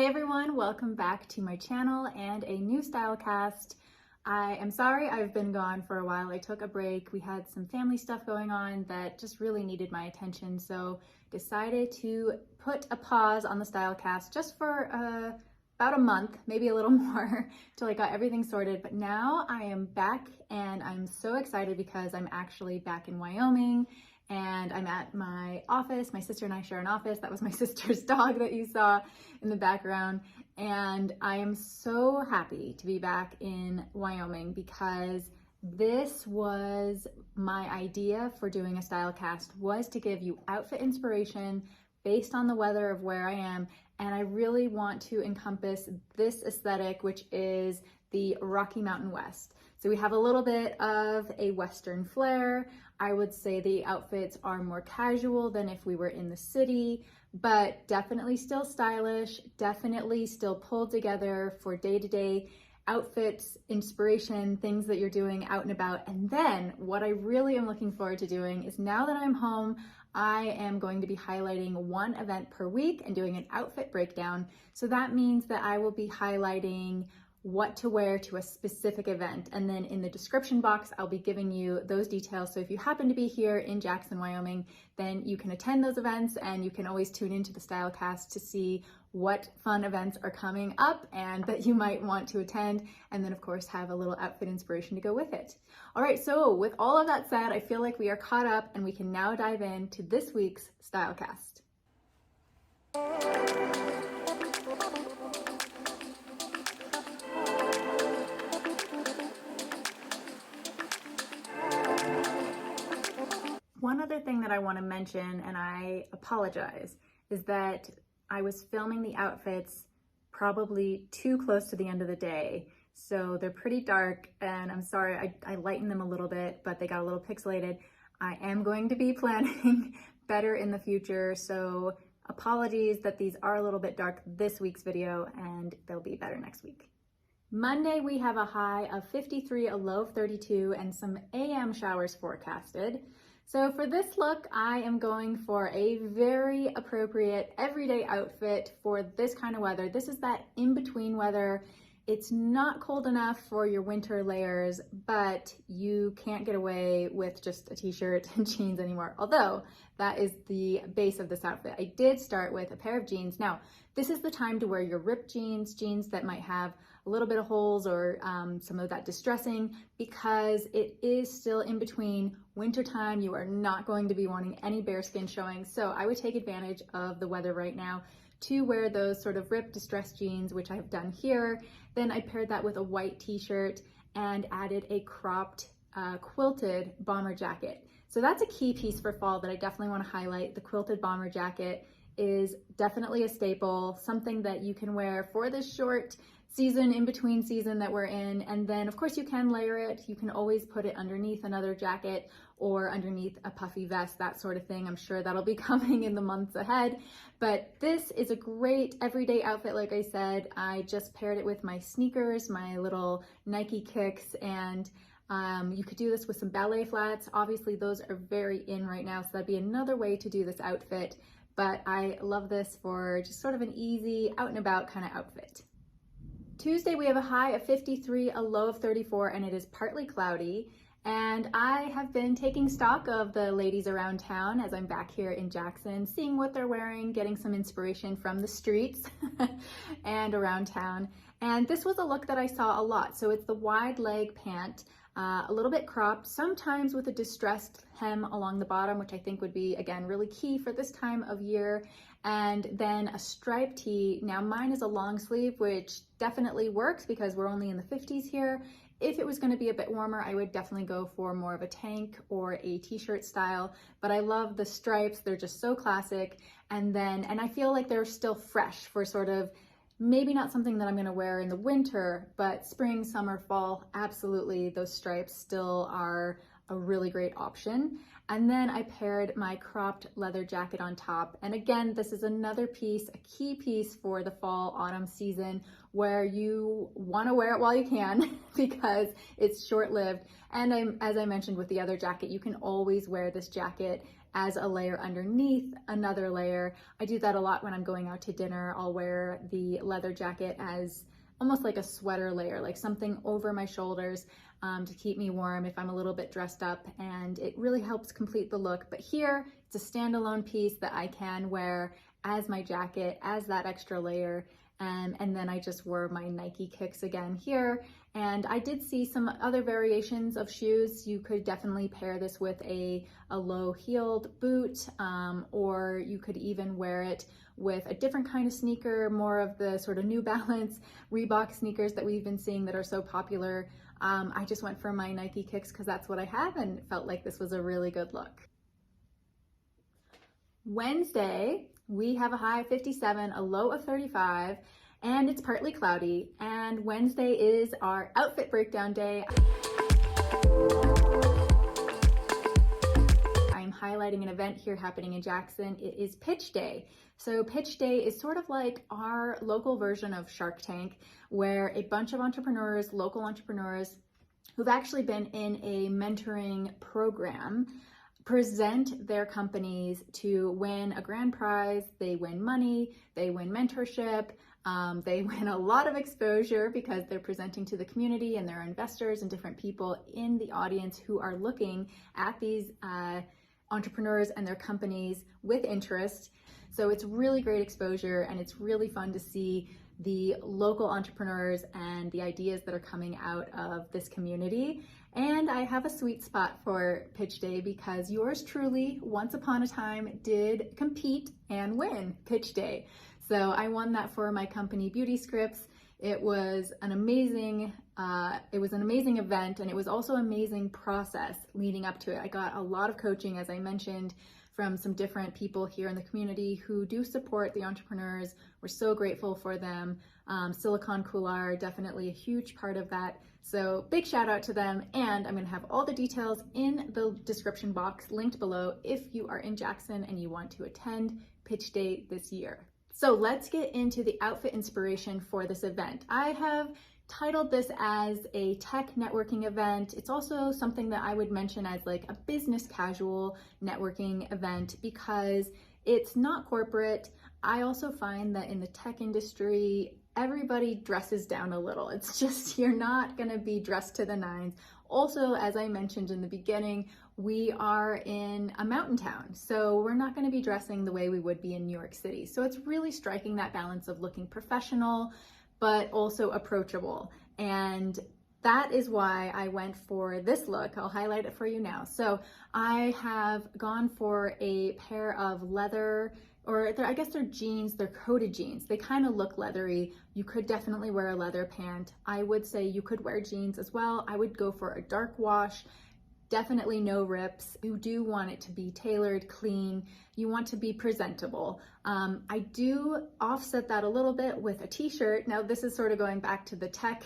Hey everyone, welcome back to my channel and a new Stylecast. I am sorry I've been gone for a while. I took a break. We had some family stuff going on that just really needed my attention, so decided to put a pause on the Stylecast just for about a month, maybe a little more, till I got everything sorted. But now I am back and I'm so excited because I'm actually back in Wyoming and I'm at my office. My sister and I share an office. That was my sister's dog that you saw in the background. And I am so happy to be back in Wyoming because this was my idea for doing a Stylecast, was to give you outfit inspiration based on the weather of where I am. And I really want to encompass this aesthetic, which is the Rocky Mountain West. So we have a little bit of a Western flair. I would say the outfits are more casual than if we were in the city, but definitely still stylish, definitely still pulled together for day-to-day outfits, inspiration, things that you're doing out and about. And then what I really am looking forward to doing is, now that I'm home, I am going to be highlighting one event per week and doing an outfit breakdown. So that means that I will be highlighting what to wear to a specific event. And then in the description box, I'll be giving you those details. So if you happen to be here in Jackson, Wyoming, then you can attend those events and you can always tune into the Stylecast to see what fun events are coming up and that you might want to attend. And then of course have a little outfit inspiration to go with it. All right, so with all of that said, I feel like we are caught up and we can now dive into this week's Stylecast. One other thing that I want to mention, and I apologize, is that I was filming the outfits probably too close to the end of the day. So they're pretty dark, and I'm sorry, I lightened them a little bit, but they got a little pixelated. I am going to be planning better in the future, so apologies that these are a little bit dark this week's video, and they'll be better next week. Monday, we have a high of 53, a low of 32, and some AM showers forecasted. So for this look, I am going for a very appropriate everyday outfit for this kind of weather. This is that in-between weather. It's not cold enough for your winter layers, but you can't get away with just a t-shirt and jeans anymore. Although that is the base of this outfit. I did start with a pair of jeans. Now, this is the time to wear your ripped jeans, jeans that might have a little bit of holes or some of that distressing, because it is still in between wintertime. You are not going to be wanting any bare skin showing. So I would take advantage of the weather right now to wear those sort of ripped distressed jeans, which I've done here. Then I paired that with a white t-shirt and added a cropped quilted bomber jacket. So that's a key piece for fall that I definitely want to highlight. The quilted bomber jacket is definitely a staple, something that you can wear for this short season, in between season that we're in. And then of course you can layer it. You can always put it underneath another jacket or underneath a puffy vest, that sort of thing. I'm sure that'll be coming in the months ahead. But this is a great everyday outfit. Like I said, I just paired it with my sneakers, my little Nike kicks, and you could do this with some ballet flats. Obviously those are very in right now, so that'd be another way to do this outfit. But I love this for just sort of an easy out and about kind of outfit. Tuesday, we have a high of 53, a low of 34, and it is partly cloudy. And I have been taking stock of the ladies around town as I'm back here in Jackson, seeing what they're wearing, getting some inspiration from the streets and around town. And this was a look that I saw a lot. So it's the wide leg pant, a little bit cropped, sometimes with a distressed hem along the bottom, which I think would be, again, really key for this time of year. And then a striped tee. Now mine is a long sleeve, which definitely works because we're only in the 50s here. If it was going to be a bit warmer, I would definitely go for more of a tank or a t-shirt style, but I love the stripes. They're just so classic. And I feel like they're still fresh for sort of, maybe not something that I'm going to wear in the winter, but spring, summer, fall, absolutely, those stripes still are a really great option. And then I paired my cropped leather jacket on top. And again, this is another piece, a key piece for the fall, autumn season, where you want to wear it while you can because it's short-lived. And as I mentioned with the other jacket, you can always wear this jacket as a layer underneath another layer. I do that a lot when I'm going out to dinner. I'll wear the leather jacket as almost like a sweater layer, like something over my shoulders to keep me warm if I'm a little bit dressed up, and it really helps complete the look. But here, it's a standalone piece that I can wear as my jacket, as that extra layer. And then I just wore my Nike kicks again here. And I did see some other variations of shoes. You could definitely pair this with a low-heeled boot, or you could even wear it with a different kind of sneaker, more of the sort of New Balance, Reebok sneakers that we've been seeing that are so popular. I just went for my Nike kicks because that's what I have and felt like this was a really good look. Wednesday, we have a high of 57, a low of 35, and it's partly cloudy. And Wednesday is our outfit breakdown day. I'm highlighting an event here happening in Jackson. It is Pitch Day. So Pitch Day is sort of like our local version of Shark Tank, where a bunch of entrepreneurs, local entrepreneurs, who've actually been in a mentoring program, present their companies to win a grand prize. They win money, they win mentorship, they win a lot of exposure because they're presenting to the community and their investors and different people in the audience who are looking at these entrepreneurs and their companies with interest. So it's really great exposure, and it's really fun to see the local entrepreneurs and the ideas that are coming out of this community. And I have a sweet spot for Pitch Day because yours truly, once upon a time, did compete and win Pitch Day. So I won that for my company, Beauty Scripts. It was an amazing event, and it was also an amazing process leading up to it. I got a lot of coaching, as I mentioned, from some different people here in the community who do support the entrepreneurs. We're so grateful for them. Silicon Coular, definitely a huge part of that. So big shout out to them. And I'm gonna have all the details in the description box linked below if you are in Jackson and you want to attend Pitch Day this year. So let's get into the outfit inspiration for this event. I have titled this as a tech networking event. It's also something that I would mention as like a business casual networking event because it's not corporate. I also find that in the tech industry, everybody dresses down a little. It's just, you're not gonna be dressed to the nines. Also, as I mentioned in the beginning, we are in a mountain town, so we're not gonna be dressing the way we would be in New York City. So it's really striking that balance of looking professional, but also approachable. And that is why I went for this look. I'll highlight it for you now. So I have gone for a pair of leather, or I guess they're jeans, they're coated jeans. They kind of look leathery. You could definitely wear a leather pant. I would say you could wear jeans as well. I would go for a dark wash, definitely no rips. You do want it to be tailored, clean. You want to be presentable. I do offset that a little bit with a t-shirt. Now this is sort of going back to the tech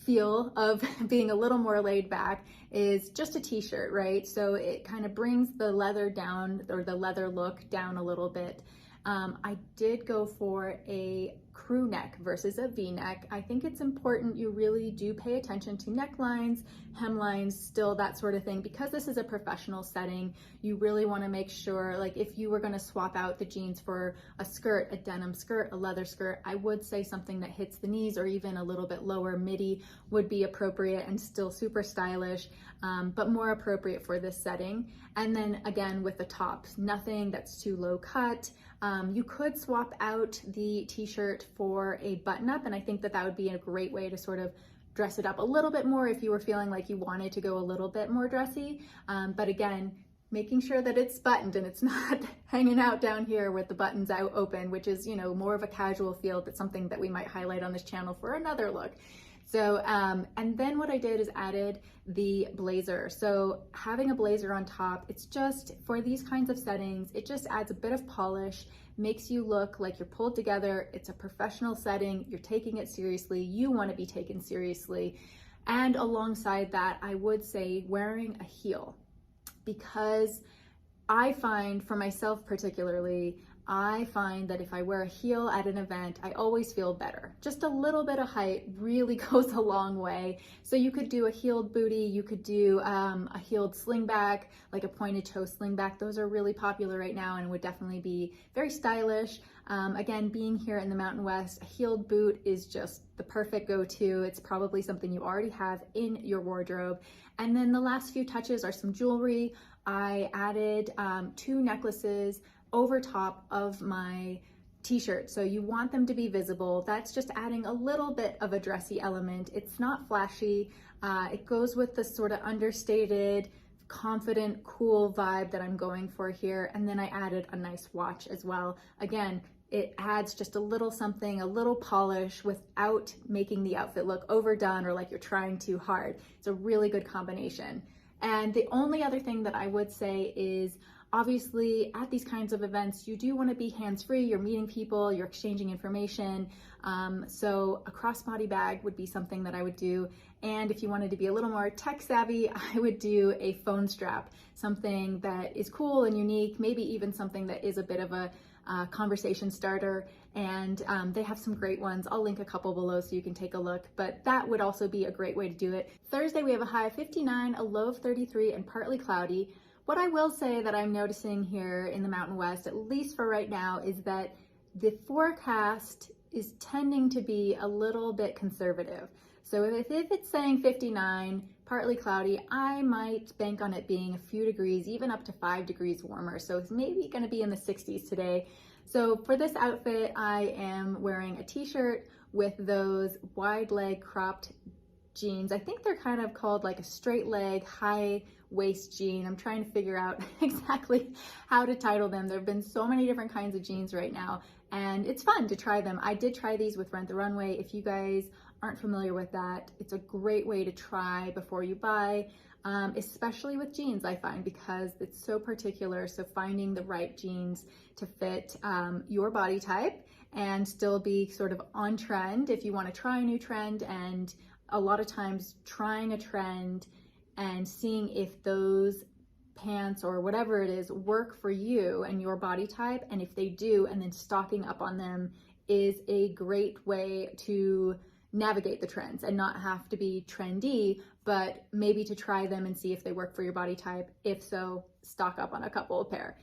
feel of being a little more laid back, is just a t-shirt, right? So it kind of brings the leather down, or the leather look down a little bit. I did go for a crew neck versus a V-neck. I think it's important you really do pay attention to necklines, hemlines, still that sort of thing, because this is a professional setting. You really want to make sure, like if you were going to swap out the jeans for a skirt, a denim skirt, a leather skirt, I would say something that hits the knees or even a little bit lower midi would be appropriate and still super stylish, but more appropriate for this setting. And then again with the tops, nothing that's too low cut. You could swap out the t-shirt for a button-up, and I think that that would be a great way to sort of dress it up a little bit more if you were feeling like you wanted to go a little bit more dressy. But again, making sure that it's buttoned and it's not hanging out down here with the buttons out open, which is, you know, more of a casual feel. That's something that we might highlight on this channel for another look. So, and then what I did is added the blazer. So having a blazer on top, it's just, for these kinds of settings, it just adds a bit of polish, makes you look like you're pulled together. It's a professional setting, you're taking it seriously, you want to be taken seriously. And alongside that, I would say wearing a heel, because I find for myself particularly, I find that if I wear a heel at an event, I always feel better. Just a little bit of height really goes a long way. So you could do a heeled booty, you could do a heeled slingback, like a pointed toe slingback. Those are really popular right now and would definitely be very stylish. Again, being here in the Mountain West, a heeled boot is just the perfect go-to. It's probably something you already have in your wardrobe. And then the last few touches are some jewelry. I added 2 necklaces over top of my t-shirt. So you want them to be visible. That's just adding a little bit of a dressy element. It's not flashy. It goes with the sort of understated, confident, cool vibe that I'm going for here. And then I added a nice watch as well. Again, it adds just a little something, a little polish without making the outfit look overdone or like you're trying too hard. It's a really good combination. And the only other thing that I would say is, obviously at these kinds of events, you do want to be hands-free. You're meeting people, you're exchanging information. So a crossbody bag would be something that I would do. And if you wanted to be a little more tech savvy, I would do a phone strap, something that is cool and unique, maybe even something that is a bit of a conversation starter. And they have some great ones. I'll link a couple below so you can take a look, but that would also be a great way to do it. Thursday, we have a high of 59, a low of 33, and partly cloudy. What I will say that I'm noticing here in the Mountain West, at least for right now, is that the forecast is tending to be a little bit conservative. So if it's saying 59, partly cloudy, I might bank on it being a few degrees, even up to 5 degrees warmer. So it's maybe gonna be in the 60s today. So for this outfit, I am wearing a t-shirt with those wide leg cropped jeans. I think they're kind of called like a straight leg, high waist jean. I'm trying to figure out exactly how to title them. There have been so many different kinds of jeans right now, and it's fun to try them. I did try these with Rent the Runway. If you guys aren't familiar with that, it's a great way to try before you buy, especially with jeans, I find, because it's so particular. So finding the right jeans to fit your body type and still be sort of on trend if you want to try a new trend. And a lot of times trying a trend and seeing if those pants or whatever it is work for you and your body type, and if they do, and then stocking up on them is a great way to navigate the trends and not have to be trendy, but maybe to try them and see if they work for your body type. If so, stock up on a couple of pair.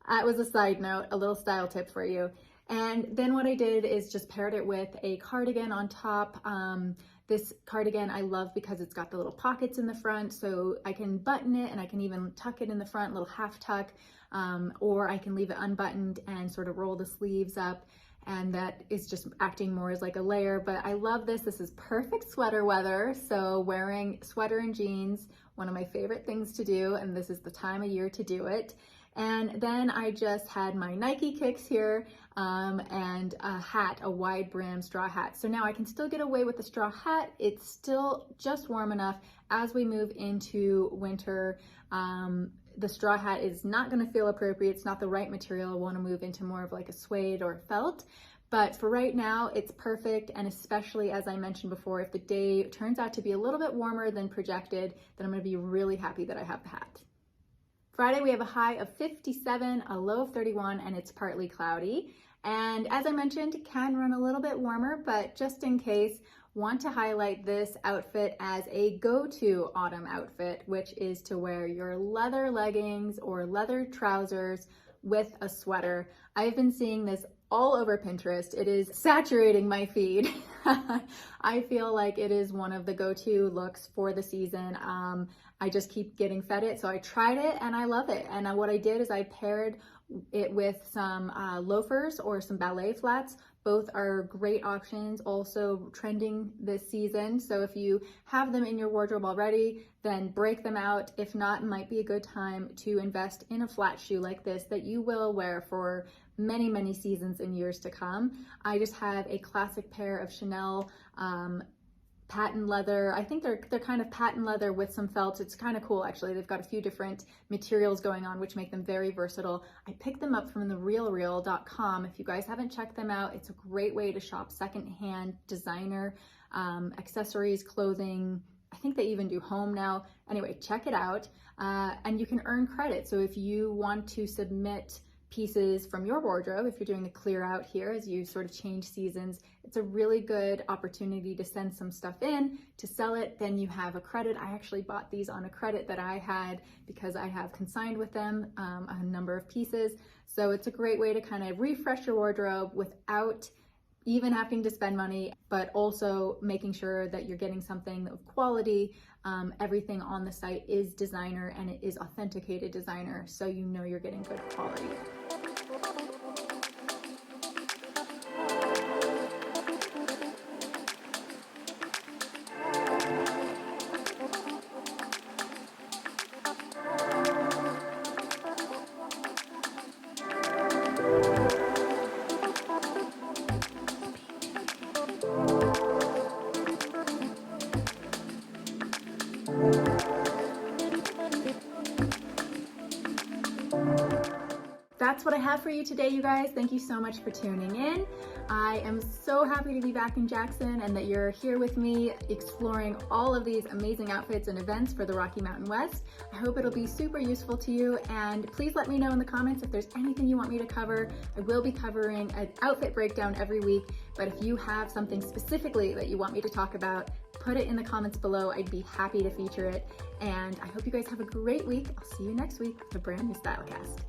That was a side note, a little style tip for you. And then what I did is just paired it with a cardigan on top. This cardigan I love because it's got the little pockets in the front, so I can button it and I can even tuck it in the front, little half tuck, or I can leave it unbuttoned and sort of roll the sleeves up, and that is just acting more as like a layer. But I love this. This is perfect sweater weather, so wearing sweater and jeans, one of my favorite things to do, and this is the time of year to do it. And then I just had my Nike kicks here and a hat, a wide brim straw hat. So now I can still get away with the straw hat. It's still just warm enough. As we move into winter, the straw hat is not going to feel appropriate. It's not the right material. I want to move into more of like a suede or felt. But for right now, it's perfect. And especially, as I mentioned before, if the day turns out to be a little bit warmer than projected, then I'm going to be really happy that I have the hat. Friday, we have a high of 57, a low of 31, and it's partly cloudy. And as I mentioned, it can run a little bit warmer, but just in case, want to highlight this outfit as a go-to autumn outfit, which is to wear your leather leggings or leather trousers with a sweater. I've been seeing this all over Pinterest. It is saturating my feed. I feel like it is one of the go-to looks for the season. I just keep getting fed it. So I tried it and I love it. And what I did is I paired it with some loafers or some ballet flats. Both are great options, also trending this season. So if you have them in your wardrobe already, then break them out. If not, it might be a good time to invest in a flat shoe like this that you will wear for many, many seasons and years to come. I just have a classic pair of Chanel patent leather. I think they're kind of patent leather with some felt. It's kind of cool, actually. They've got a few different materials going on, which make them very versatile. I picked them up from therealreal.com. If you guys haven't checked them out, it's a great way to shop secondhand designer accessories, clothing. I think they even do home now. Anyway, check it out. And you can earn credit. So if you want to submit pieces from your wardrobe, if you're doing a clear out here as you sort of change seasons, it's a really good opportunity to send some stuff in to sell it. Then you have a credit. I actually bought these on a credit that I had because I have consigned with them a number of pieces. So it's a great way to kind of refresh your wardrobe without even having to spend money, but also making sure that you're getting something of quality. Everything on the site is designer and it is authenticated designer, so you know you're getting good quality. That's what I have for you today, you guys. Thank you so much for tuning in. I am so happy to be back in Jackson and that you're here with me exploring all of these amazing outfits and events for the Rocky Mountain West. I hope it'll be super useful to you, and please let me know in the comments if there's anything you want me to cover. I will be covering an outfit breakdown every week, but if you have something specifically that you want me to talk about, put it in the comments below. I'd be happy to feature it. And I hope you guys have a great week. I'll see you next week with a brand new Stylecast.